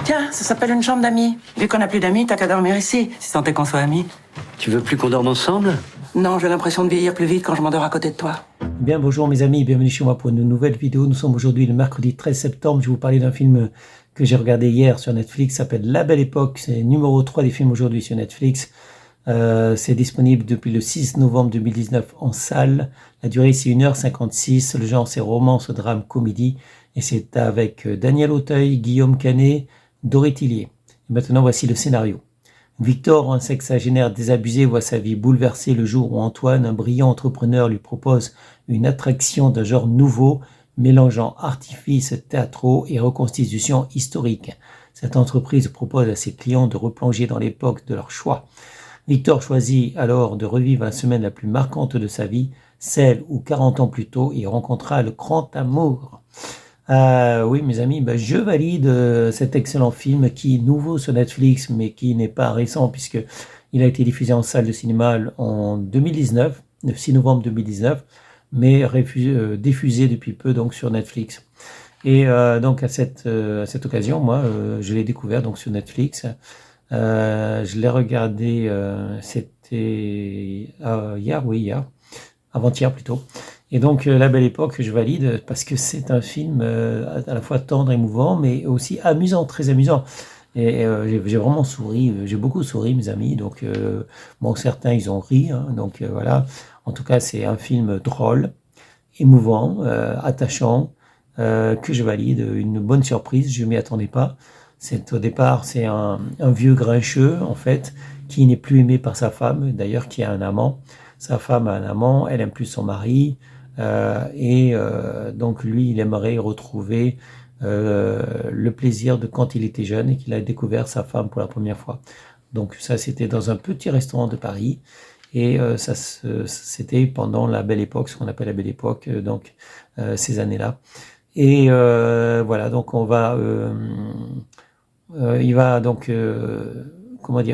Tiens, ça s'appelle une chambre d'amis. Vu qu'on n'a plus d'amis, t'as qu'à dormir ici, si tant est qu'on soit amis. Tu veux plus qu'on dorme ensemble? Non, j'ai l'impression de vieillir plus vite quand je m'endors à côté de toi. Bien, bonjour mes amis, bienvenue chez moi pour une nouvelle vidéo. Nous sommes aujourd'hui le mercredi 13 septembre. Je vais vous parler d'un film que j'ai regardé hier sur Netflix, ça s'appelle La Belle Époque. C'est numéro 3 des films aujourd'hui sur Netflix. C'est disponible depuis le 6 novembre 2019 en salle. La durée c'est 1h56. Le genre c'est romance, drame, comédie. Et c'est avec Daniel Auteuil, Guillaume Canet, Doré Tillier. Et maintenant voici le scénario. Victor, un sexagénaire désabusé, voit sa vie bouleversée le jour où Antoine, un brillant entrepreneur, lui propose une attraction d'un genre nouveau, mélangeant artifices théâtraux et reconstitution historique. Cette entreprise propose à ses clients de replonger dans l'époque de leur choix. Victor choisit alors de revivre la semaine la plus marquante de sa vie, celle où 40 ans plus tôt, il rencontra le grand amour. Oui, mes amis, je valide cet excellent film qui est nouveau sur Netflix, mais qui n'est pas récent puisque il a été diffusé en salle de cinéma en 2019, le 6 novembre 2019, mais diffusé depuis peu donc sur Netflix. Et donc à cette occasion, moi, je l'ai découvert donc sur Netflix. Je l'ai regardé, c'était hier, avant-hier plutôt. Et donc La Belle Époque, je valide parce que c'est un film à la fois tendre, émouvant, mais aussi amusant, très amusant. Et j'ai vraiment souri, j'ai beaucoup souri, mes amis. Donc bon, certains ils ont ri, hein, donc voilà. En tout cas, c'est un film drôle, émouvant, attachant, que je valide, une bonne surprise. Je m'y attendais pas. Au départ, c'est un vieux grincheux en fait qui n'est plus aimé par sa femme, d'ailleurs qui a un amant. Sa femme a un amant, elle aime plus son mari. Donc lui, il aimerait retrouver le plaisir de quand il était jeune et qu'il a découvert sa femme pour la première fois. Donc ça, c'était dans un petit restaurant de Paris et c'était pendant la Belle Époque, ce qu'on appelle la Belle Époque, donc ces années-là. Et voilà, donc il va donc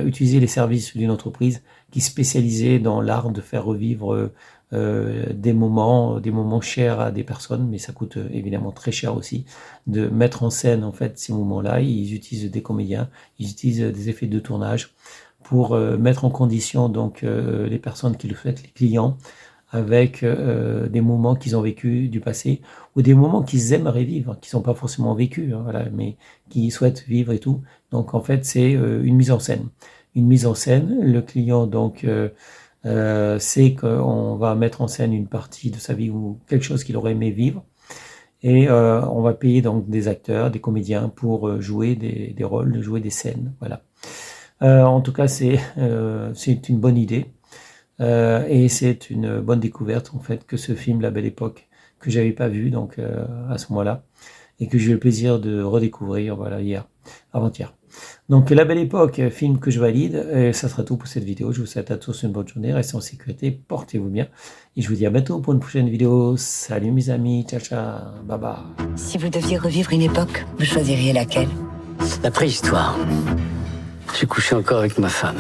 utiliser les services d'une entreprise qui est spécialisée dans l'art de faire revivre des moments chers à des personnes, mais ça coûte évidemment très cher aussi de mettre en scène en fait ces moments-là. Ils utilisent des comédiens, ils utilisent des effets de tournage pour mettre en condition donc les personnes qui le souhaitent, les clients, avec des moments qu'ils ont vécus du passé ou des moments qu'ils aimeraient vivre, qui sont pas forcément vécus, hein, voilà, mais qui souhaitent vivre et tout. Donc en fait c'est une mise en scène. Une mise en scène, le client donc c'est qu'on va mettre en scène une partie de sa vie ou quelque chose qu'il aurait aimé vivre et on va payer donc des acteurs, des comédiens pour jouer des rôles, jouer des scènes, voilà. En tout cas c'est une bonne idée et c'est une bonne découverte en fait que ce film La Belle Époque que j'avais pas vu donc à ce moment-là et que j'ai eu le plaisir de redécouvrir voilà avant-hier. Donc La Belle Époque, film que je valide, et ça sera tout pour cette vidéo. Je vous souhaite à tous une bonne journée, restez en sécurité, portez-vous bien, et je vous dis à bientôt pour une prochaine vidéo. Salut mes amis, ciao ciao, bye bye. Si vous deviez revivre une époque, vous choisiriez laquelle? La préhistoire. J'ai couché encore avec ma femme.